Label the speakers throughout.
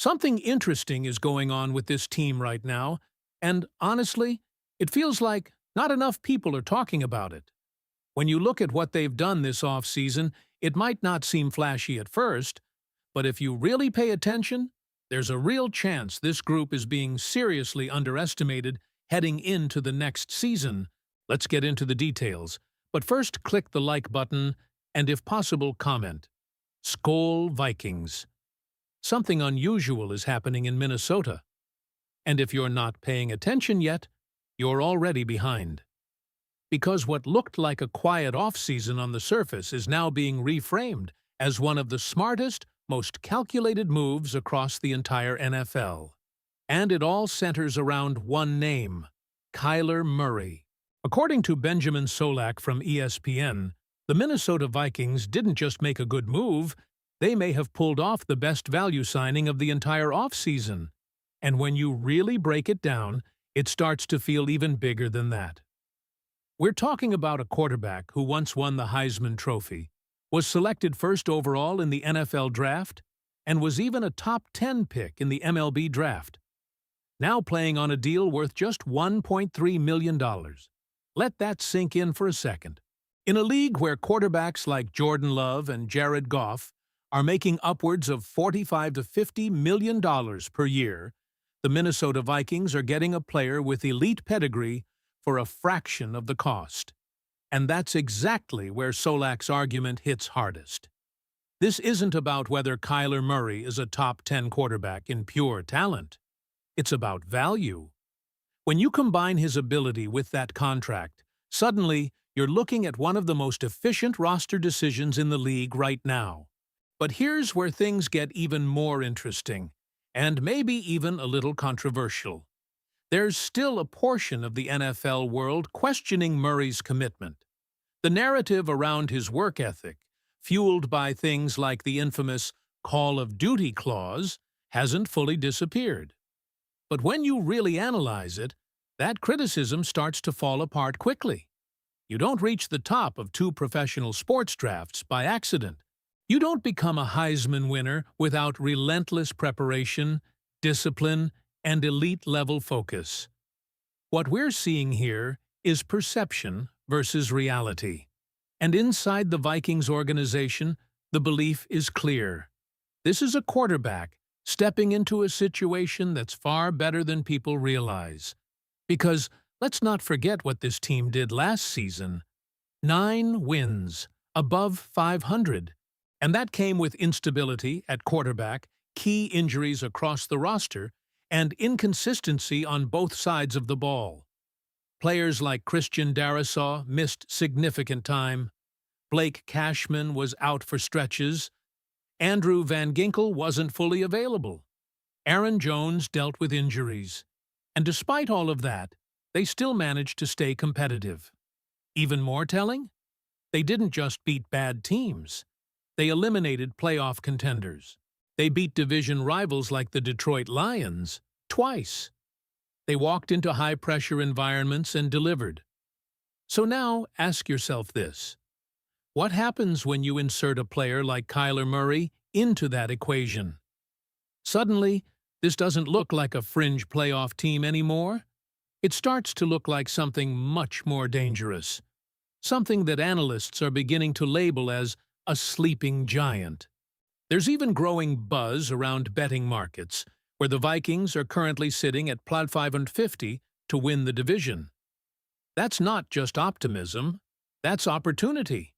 Speaker 1: Something interesting is going on with this team right now, and honestly, it feels like not enough people are talking about it. When you look at what they've done this offseason, it might not seem flashy at first, but if you really pay attention, there's a real chance this group is being seriously underestimated heading into the next season. Let's get into the details, but first click the like button and, if possible, comment. SKOL Vikings. Something unusual is happening in Minnesota. And if you're not paying attention yet, you're already behind. Because what looked like a quiet off-season on the surface is now being reframed as one of the smartest, most calculated moves across the entire NFL. And it all centers around one name: Kyler Murray. According to Benjamin Solak from ESPN, the Minnesota Vikings didn't just make a good move, they may have pulled off the best value signing of the entire offseason. And when you really break it down, it starts to feel even bigger than that. We're talking about a quarterback who once won the Heisman Trophy, was selected first overall in the NFL Draft, and was even a top 10 pick in the MLB Draft. Now playing on a deal worth just $1.3 million. Let that sink in for a second. In a league where quarterbacks like Jordan Love and Jared Goff are making upwards of $45 to $50 million per year, the Minnesota Vikings are getting a player with elite pedigree for a fraction of the cost. And that's exactly where Solak's argument hits hardest. This isn't about whether Kyler Murray is a top 10 quarterback in pure talent. It's about value. When you combine his ability with that contract, suddenly you're looking at one of the most efficient roster decisions in the league right now. But here's where things get even more interesting, and maybe even a little controversial. There's still a portion of the NFL world questioning Murray's commitment. The narrative around his work ethic, fueled by things like the infamous Call of Duty clause, hasn't fully disappeared. But when you really analyze it, that criticism starts to fall apart quickly. You don't reach the top of 2 professional sports drafts by accident. You don't become a Heisman winner without relentless preparation, discipline, and elite-level focus. What we're seeing here is perception versus reality. And inside the Vikings organization, the belief is clear. This is a quarterback stepping into a situation that's far better than people realize. Because let's not forget what this team did last season. 9 wins, above 500. And that came with instability at quarterback, key injuries across the roster, and inconsistency on both sides of the ball. Players like Christian Darrisaw missed significant time. Blake Cashman was out for stretches. Andrew Van Ginkel wasn't fully available. Aaron Jones dealt with injuries. And despite all of that, they still managed to stay competitive. Even more telling? They didn't just beat bad teams. They eliminated playoff contenders. They beat division rivals like the Detroit Lions twice. They walked into high-pressure environments and delivered. So now ask yourself this. What happens when you insert a player like Kyler Murray into that equation? Suddenly, this doesn't look like a fringe playoff team anymore. It starts to look like something much more dangerous. Something that analysts are beginning to label as a sleeping giant. There's even growing buzz around betting markets, where the Vikings are currently sitting at plus 550 to win the division. That's not just optimism, that's opportunity.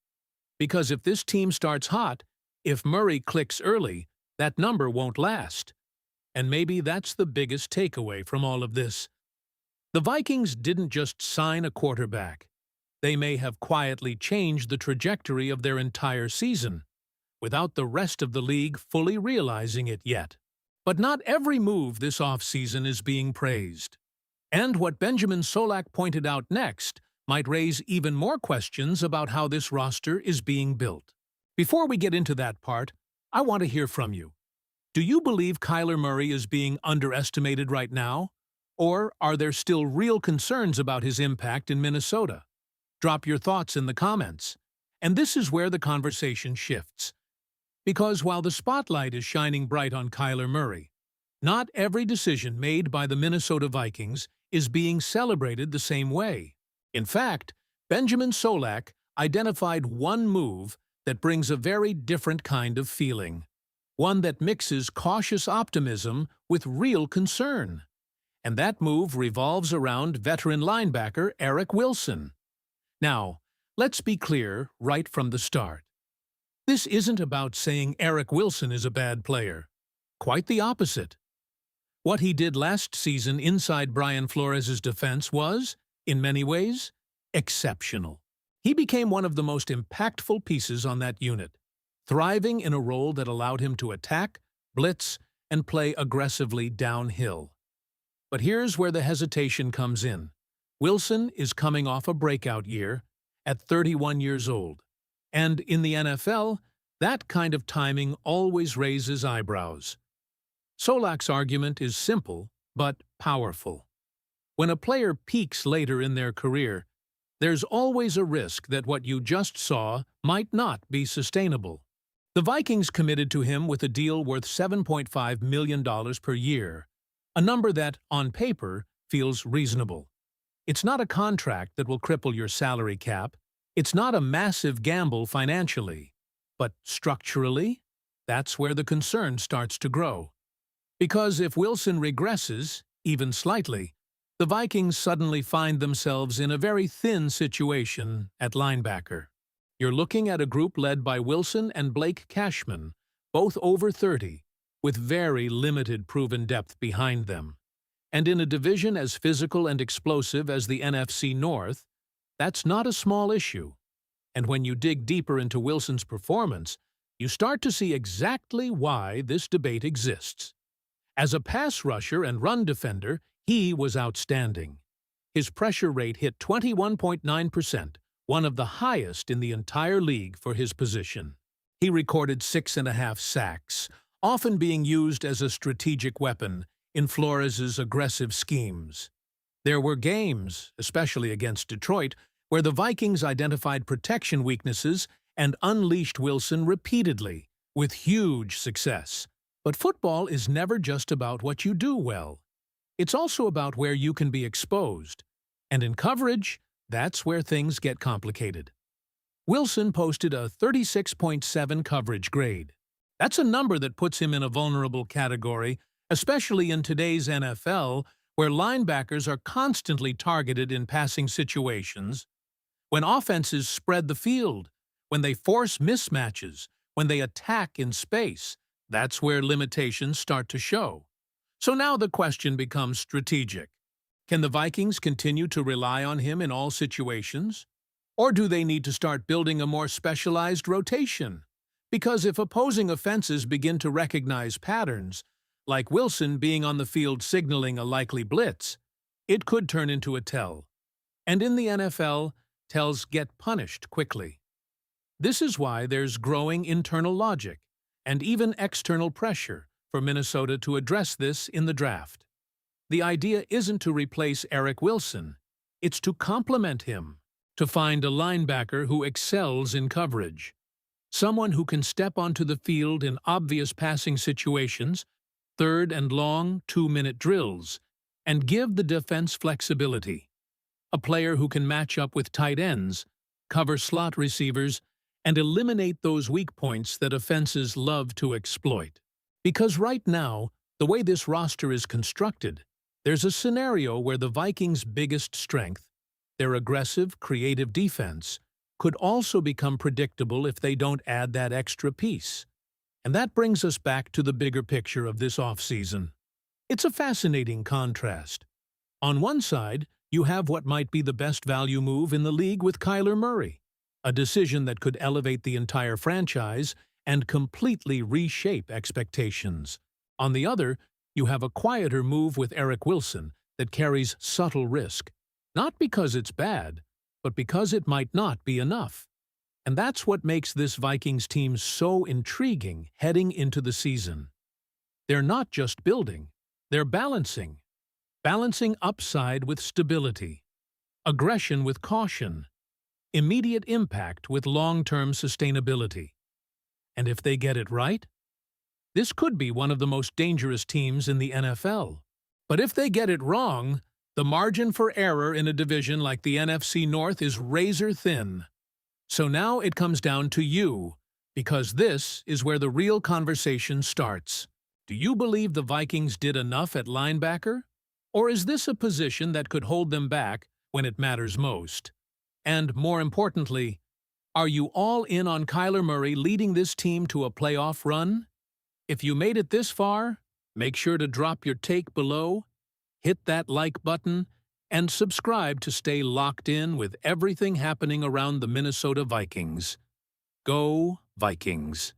Speaker 1: Because if this team starts hot, if Murray clicks early, that number won't last. And maybe that's the biggest takeaway from all of this. The Vikings didn't just sign a quarterback. They may have quietly changed the trajectory of their entire season, without the rest of the league fully realizing it yet. But not every move this offseason is being praised. And what Benjamin Solak pointed out next might raise even more questions about how this roster is being built. Before we get into that part, I want to hear from you. Do you believe Kyler Murray is being underestimated right now? Or are there still real concerns about his impact in Minnesota? Drop your thoughts in the comments. And this is where the conversation shifts. Because while the spotlight is shining bright on Kyler Murray, Not every decision made by the Minnesota Vikings is being celebrated the same way. In fact, Benjamin Solak identified one move that brings a very different kind of feeling, one that mixes cautious optimism with real concern. And that move revolves around veteran linebacker Eric Wilson. Now, let's be clear right from the start. This isn't about saying Eric Wilson is a bad player. Quite the opposite. What he did last season inside Brian Flores' defense was, in many ways, exceptional. He became one of the most impactful pieces on that unit, thriving in a role that allowed him to attack, blitz, and play aggressively downhill. But here's where the hesitation comes in. Wilson is coming off a breakout year at 31 years old. And in the NFL, that kind of timing always raises eyebrows. Solak's argument is simple, but powerful. When a player peaks later in their career, there's always a risk that what you just saw might not be sustainable. The Vikings committed to him with a deal worth $7.5 million per year, a number that, on paper, feels reasonable. It's not a contract that will cripple your salary cap. It's not a massive gamble financially. But structurally, that's where the concern starts to grow. Because if Wilson regresses, even slightly, the Vikings suddenly find themselves in a very thin situation at linebacker. You're looking at a group led by Wilson and Blake Cashman, both over 30, with very limited proven depth behind them. And in a division as physical and explosive as the NFC North, that's not a small issue. And when you dig deeper into Wilson's performance, you start to see exactly why this debate exists. As a pass rusher and run defender, he was outstanding. His pressure rate hit 21.9%, one of the highest in the entire league for his position. He recorded 6.5 sacks, often being used as a strategic weapon in Flores' aggressive schemes. There were games, especially against Detroit, where the Vikings identified protection weaknesses and unleashed Wilson repeatedly, with huge success. But football is never just about what you do well. It's also about where you can be exposed. And in coverage, that's where things get complicated. Wilson posted a 36.7 coverage grade. That's a number that puts him in a vulnerable category, especially in today's NFL, where linebackers are constantly targeted in passing situations. When offenses spread the field, when they force mismatches, when they attack in space, that's where limitations start to show. So now the question becomes strategic. Can the Vikings continue to rely on him in all situations? Or do they need to start building a more specialized rotation? Because if opposing offenses begin to recognize patterns, like Wilson being on the field signaling a likely blitz, it could turn into a tell. And in the NFL, tells get punished quickly. This is why there's growing internal logic and even external pressure for Minnesota to address this in the draft. The idea isn't to replace Eric Wilson, it's to complement him, to find a linebacker who excels in coverage, someone who can step onto the field in obvious passing situations, third and long 2-minute drills, and give the defense flexibility. A player who can match up with tight ends, cover slot receivers, and eliminate those weak points that offenses love to exploit. Because right now, the way this roster is constructed, there's a scenario where the Vikings' biggest strength, their aggressive, creative defense, could also become predictable if they don't add that extra piece. And that brings us back to the bigger picture of this offseason. It's a fascinating contrast. On one side, you have what might be the best value move in the league with Kyler Murray, a decision that could elevate the entire franchise and completely reshape expectations. On the other, you have a quieter move with Eric Wilson that carries subtle risk, not because it's bad, but because it might not be enough. And that's what makes this Vikings team so intriguing heading into the season. They're not just building, they're balancing. Balancing upside with stability, aggression with caution, immediate impact with long-term sustainability. And if they get it right, This could be one of the most dangerous teams in the NFL. But if they get it wrong, the margin for error in a division like the NFC North is razor thin. So now it comes down to you, because this is where the real conversation starts. Do you believe the Vikings did enough at linebacker? Or is this a position that could hold them back when it matters most? And more importantly, are you all in on Kyler Murray leading this team to a playoff run? If you made it this far, make sure to drop your take below, hit that like button, and subscribe to stay locked in with everything happening around the Minnesota Vikings. Go Vikings!